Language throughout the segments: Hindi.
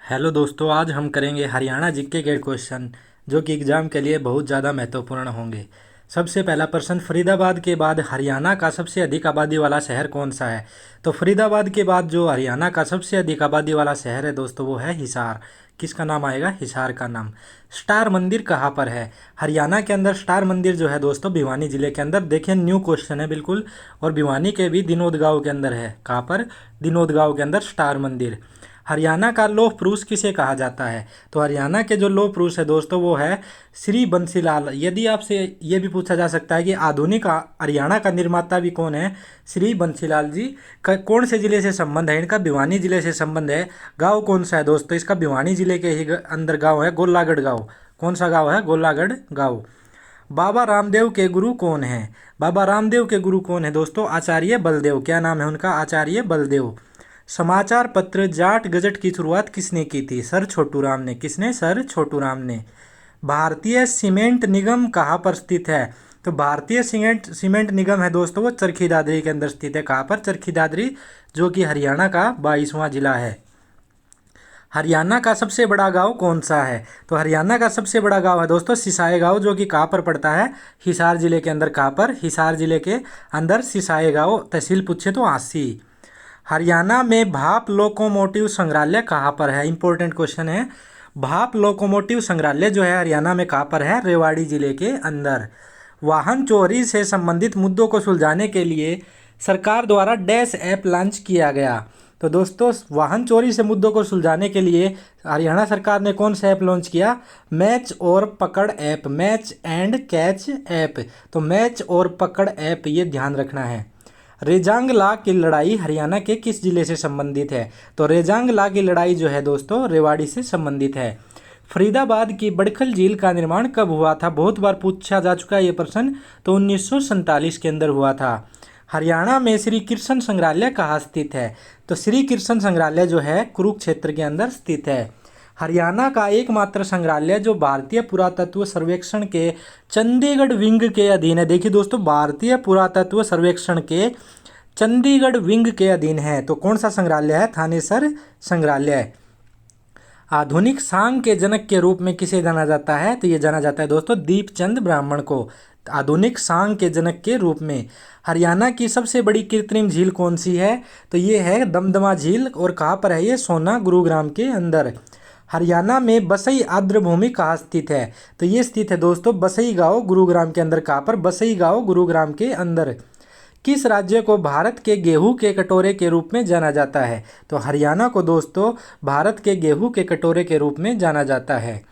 हेलो दोस्तों, आज हम करेंगे हरियाणा जीके के क्वेश्चन जो कि एग्ज़ाम के लिए बहुत ज़्यादा महत्वपूर्ण होंगे। सबसे पहला प्रश्न, फरीदाबाद के बाद हरियाणा का सबसे अधिक आबादी वाला शहर कौन सा है? तो फरीदाबाद के बाद जो हरियाणा का सबसे अधिक आबादी वाला शहर है दोस्तों वो है हिसार। किसका नाम आएगा? हिसार का नाम। स्टार मंदिर कहाँ पर है? हरियाणा के अंदर स्टार मंदिर जो है दोस्तों भिवानी जिले के अंदर। देखिए न्यू क्वेश्चन है बिल्कुल, और भिवानी के भी दिनोद गाँव के अंदर है। कहाँ पर? दिनोद गाँव के अंदर स्टार मंदिर। हरियाणा का लौह पुरुष किसे कहा जाता है? तो हरियाणा के जो लौह पुरुष है दोस्तों वो है श्री बंसीलाल। यदि आपसे ये भी पूछा जा सकता है कि आधुनिक हरियाणा का निर्माता भी कौन है? श्री बंसीलाल जी का कौन से जिले से संबंध है इनका? भिवानी जिले से संबंध है। गांव कौन सा है दोस्तों इसका? भिवानी जिले के ही अंदर गांव है गोलागढ़ गांव। कौन सा गांव है? गोलागढ़ गांव। बाबा रामदेव के गुरु कौन है? बाबा रामदेव के गुरु कौन है दोस्तों? आचार्य बलदेव। क्या नाम है उनका? आचार्य बलदेव। समाचार पत्र जाट गजट की शुरुआत किसने की थी? सर छोटू राम ने। किसने? सर छोटू राम ने। भारतीय सीमेंट निगम कहाँ पर स्थित है? तो भारतीय सीमेंट निगम है दोस्तों वो चरखी दादरी के अंदर स्थित है। कहाँ पर? चरखी दादरी, जो कि हरियाणा का 22वां जिला है। हरियाणा का सबसे बड़ा गांव कौन सा है? तो हरियाणा का सबसे बड़ा गांव है दोस्तों सिसाई गांव, जो कि कहाँ पर पड़ता है? हिसार जिले के अंदर। कहाँ पर? हिसार जिले के अंदर सिसाई गांव। तहसील पूछे तो आसी। हरियाणा में भाप लोकोमोटिव संग्रहालय कहाँ पर है? इंपॉर्टेंट क्वेश्चन है। भाप लोकोमोटिव संग्रहालय जो है हरियाणा में कहाँ पर है? रेवाड़ी जिले के अंदर। वाहन चोरी से संबंधित मुद्दों को सुलझाने के लिए सरकार द्वारा डैश ऐप लॉन्च किया गया। तो दोस्तों वाहन चोरी से मुद्दों को सुलझाने के लिए हरियाणा सरकार ने कौन सा ऐप लॉन्च किया? मैच और पकड़ app. Match and catch app. तो मैच और पकड़ ऐप, ये ध्यान रखना है। रेजांगला की लड़ाई हरियाणा के किस जिले से संबंधित है? तो रेजांगला की लड़ाई जो है दोस्तों रेवाड़ी से संबंधित है। फरीदाबाद की बड़खल झील का निर्माण कब हुआ था? बहुत बार पूछा जा चुका है ये प्रश्न। तो 1947 के अंदर हुआ था। हरियाणा में श्री कृष्ण संग्रहालय कहाँ स्थित है? तो श्री कृष्ण संग्रहालय जो है कुरुक्षेत्र के अंदर स्थित है। हरियाणा का एकमात्र संग्रहालय जो भारतीय पुरातत्व सर्वेक्षण के चंडीगढ़ विंग के अधीन है। देखिए दोस्तों भारतीय पुरातत्व सर्वेक्षण के चंडीगढ़ विंग के अधीन है। तो कौन सा संग्रहालय है? थानेसर संग्रहालय। आधुनिक सांग के जनक के रूप में किसे जाना जाता है? तो ये जाना जाता है दोस्तों दीपचंद ब्राह्मण को, आधुनिक सांग के जनक के रूप में। हरियाणा की सबसे बड़ी कृत्रिम झील कौन सी है? तो ये है दमदमा झील। और कहाँ पर है ये? सोना गुरुग्राम के अंदर। हरियाणा में बसई आर्द्र भूमि कहाँ स्थित है? तो ये स्थित है दोस्तों बसई गांव गुरुग्राम के अंदर। कहाँ पर? बसई गांव गुरुग्राम के अंदर। किस राज्य को भारत के गेहूं के कटोरे के रूप में जाना जाता है? तो हरियाणा को दोस्तों भारत के गेहूं के कटोरे के रूप में जाना जाता है।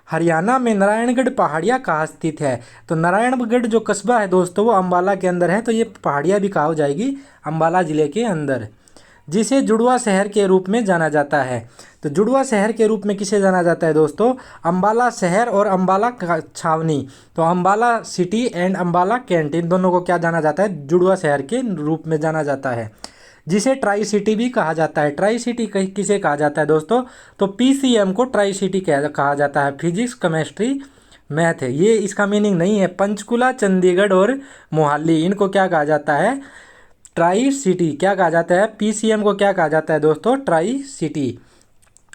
हरियाणा में नारायणगढ़ पहाड़ियाँ कहाँ स्थित है? तो नारायणगढ़ जो कस्बा है दोस्तों वो अम्बाला के अंदर है। तो ये पहाड़ियाँ भी कहाँ हो जाएगी? अम्बाला जिले के अंदर। जिसे जुड़वा शहर के रूप में जाना जाता है। तो जुड़वा शहर के रूप में किसे जाना जाता है दोस्तों? अम्बाला शहर और अम्बाला छावनी। तो Ambala city and Ambala cantt, इन दोनों को क्या जाना जाता है? जुड़वा शहर के रूप में जाना जाता है। जिसे ट्राई सिटी भी कहा जाता है। ट्राई सिटी किसे कहा जाता है दोस्तों? तो पीसीएम को ट्राई सिटी कहा जाता है। फिजिक्स, केमिस्ट्री, मैथ है ये। इसका मीनिंग नहीं है। पंचकुला, चंडीगढ़ और मोहाली, इनको क्या कहा जाता है? Tri city. क्या कहा जाता है? पीसीएम को क्या कहा जाता है दोस्तों? Tri city.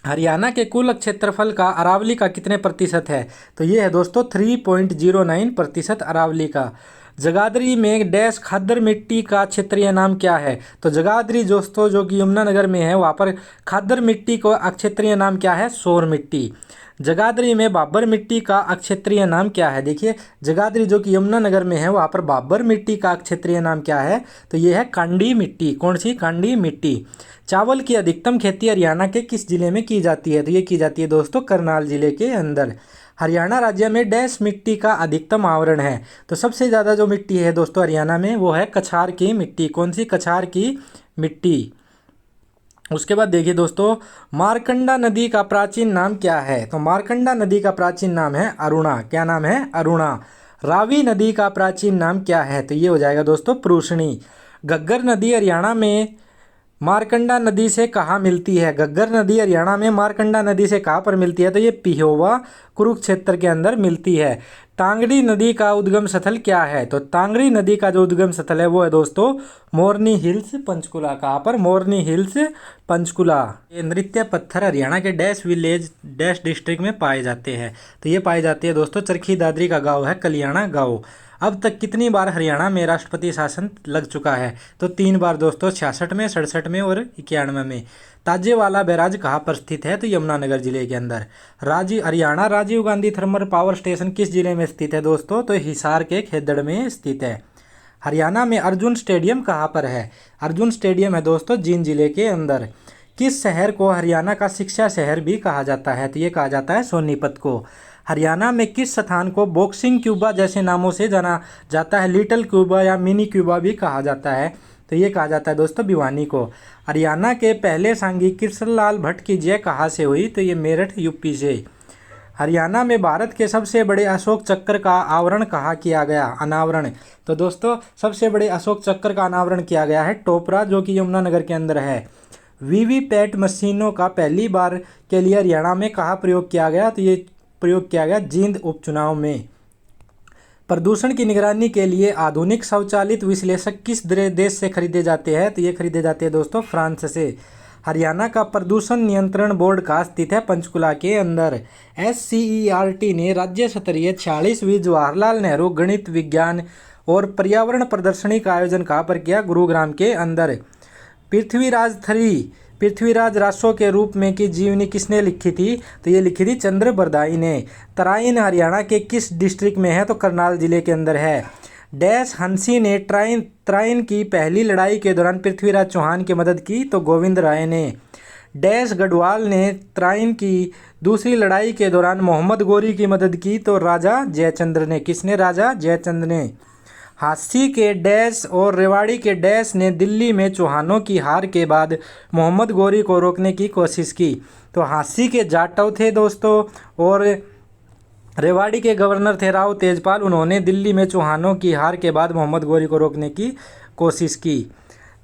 हरियाणा के कुल क्षेत्रफल का अरावली का कितने प्रतिशत है? तो ये है दोस्तों 3.09% अरावली का। जगाधरी में डैश खादर मिट्टी का क्षेत्रीय नाम क्या है? तो जगाधरी दोस्तों जो कि यमुनानगर में है वहाँ पर खादर मिट्टी का क्षेत्रीय नाम क्या है? सोर मिट्टी। जगाधरी में बाबर मिट्टी का क्षेत्रीय नाम क्या है? देखिए जगाधरी जो कि यमुनानगर में है वहाँ पर बाबर मिट्टी का क्षेत्रीय नाम क्या है? तो ये है कांडी मिट्टी। कौन सी? कांडी मिट्टी। चावल की अधिकतम खेती हरियाणा के किस जिले में की जाती है? तो ये की जाती है दोस्तों करनाल जिले के अंदर। हरियाणा राज्य में डैश मिट्टी का अधिकतम आवरण है? तो सबसे ज़्यादा जो मिट्टी है दोस्तों हरियाणा में वो है कछार की मिट्टी। कौन सी? कछार की मिट्टी। उसके बाद देखिए दोस्तों मारकंडा नदी का प्राचीन नाम क्या है? तो मारकंडा नदी का प्राचीन नाम है अरुणा। क्या नाम है? अरुणा। रावी नदी का प्राचीन नाम क्या है? तो ये हो जाएगा दोस्तों प्रूषणी। घग्गर नदी हरियाणा में मारकंडा नदी से कहाँ मिलती है? घग्गर नदी हरियाणा में मारकंडा नदी से कहाँ पर मिलती है? तो ये पिहोवा कुरुक्षेत्र के अंदर मिलती है। टांगड़ी नदी का उद्गम स्थल क्या है? तो टांगड़ी नदी का जो उद्गम स्थल है वो है दोस्तों मोरनी हिल्स पंचकुला। कहाँ पर? मोरनी हिल्स पंचकुला। ये नृत्य पत्थर हरियाणा के डैश विलेज डैश डिस्ट्रिक्ट में पाए जाते हैं। तो ये पाई जाती है दोस्तों चरखी दादरी का गाँव है कलियाणा गाँव। अब तक कितनी बार हरियाणा में राष्ट्रपति शासन लग चुका है? तो 3 बार दोस्तों, 66 में, 67 में और 91 में। ताजेवाला बैराज कहाँ पर स्थित है? तो यमुनानगर जिले के अंदर। Haryana Rajiv Gandhi thermal power station किस जिले में स्थित है दोस्तों? तो हिसार के खेदड़ में स्थित है। हरियाणा में अर्जुन स्टेडियम कहाँ पर है? अर्जुन स्टेडियम है दोस्तों जींद जिले के अंदर। किस शहर को हरियाणा का शिक्षा शहर भी कहा जाता है? तो ये कहा जाता है सोनीपत को। हरियाणा में किस स्थान को बॉक्सिंग क्यूबा जैसे नामों से जाना जाता है? लिटिल क्यूबा या मिनी क्यूबा भी कहा जाता है। तो ये कहा जाता है दोस्तों भिवानी को। हरियाणा के पहले सांघिक कृष्णलाल भट्ट की जय कहाँ से हुई? तो ये मेरठ यूपी से। हरियाणा में भारत के सबसे बड़े अशोक चक्र का आवरण कहाँ किया गया? अनावरण। तो दोस्तों सबसे बड़े अशोक चक्र का अनावरण किया गया है टोपरा, जो कि यमुनानगर के अंदर है। वीवीपैट मशीनों का पहली बार के लिए हरियाणा में कहाँ प्रयोग किया गया? तो ये प्रयोग किया गया जींद उपचुनाव में। प्रदूषण की निगरानी के लिए आधुनिक स्वचालित विश्लेषक किस देश से खरीदे जाते हैं? तो ये खरीदे जाते हैं दोस्तों फ्रांस से। हरियाणा का प्रदूषण नियंत्रण बोर्ड कहाँ स्थित है? पंचकुला के अंदर। SCERT ने राज्य स्तरीय 46वीं जवाहरलाल नेहरू गणित विज्ञान और पर्यावरण प्रदर्शनी का आयोजन कहाँ पर किया? गुरुग्राम के अंदर। पृथ्वीराज रासो के रूप में की जीवनी किसने लिखी थी? तो ये लिखी थी चंद्र बरदाई ने। तराइन हरियाणा के किस डिस्ट्रिक्ट में है? तो करनाल जिले के अंदर है। डैश हंसी ने तराइन की पहली लड़ाई के दौरान पृथ्वीराज चौहान की मदद की? तो गोविंद राय ने। डैश गढ़वाल ने तराइन की दूसरी लड़ाई के दौरान मोहम्मद गोरी की मदद की? तो राजा जयचंद्र ने। किसने? राजा जयचंद्र ने। हांसी के डैश और रेवाड़ी के डैश ने दिल्ली में चौहानों की हार के बाद मोहम्मद गोरी को रोकने की कोशिश की? तो हांसी के जाटव थे दोस्तों और रेवाड़ी के गवर्नर थे राव तेजपाल। उन्होंने दिल्ली में चौहानों की हार के बाद मोहम्मद गोरी को रोकने की कोशिश की।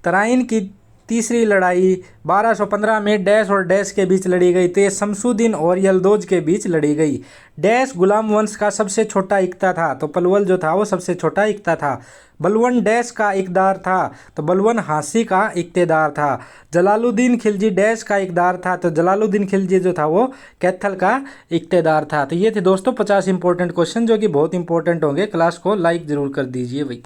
तराइन की तीसरी लड़ाई 1215 में डैश और डैश के बीच लड़ी गई। तो ये शमसुद्दीन और यलदौज के बीच लड़ी गई। डैश गुलाम वंश का सबसे छोटा इक्ता था? तो पलवल जो था वो सबसे छोटा इक्ता था। बलवन डैश का इकदार था? तो बलवन हांसी का इक्तेदार था। जलालुद्दीन खिलजी डैश का इकदार था? तो जलालुद्दीन खिलजी जो था वो कैथल का इक्तेदार था। तो ये थे दोस्तों 50 इंपॉर्टेंट क्वेश्चन जो कि बहुत इंपॉर्टेंट होंगे। क्लास को लाइक जरूर कर दीजिए भाई।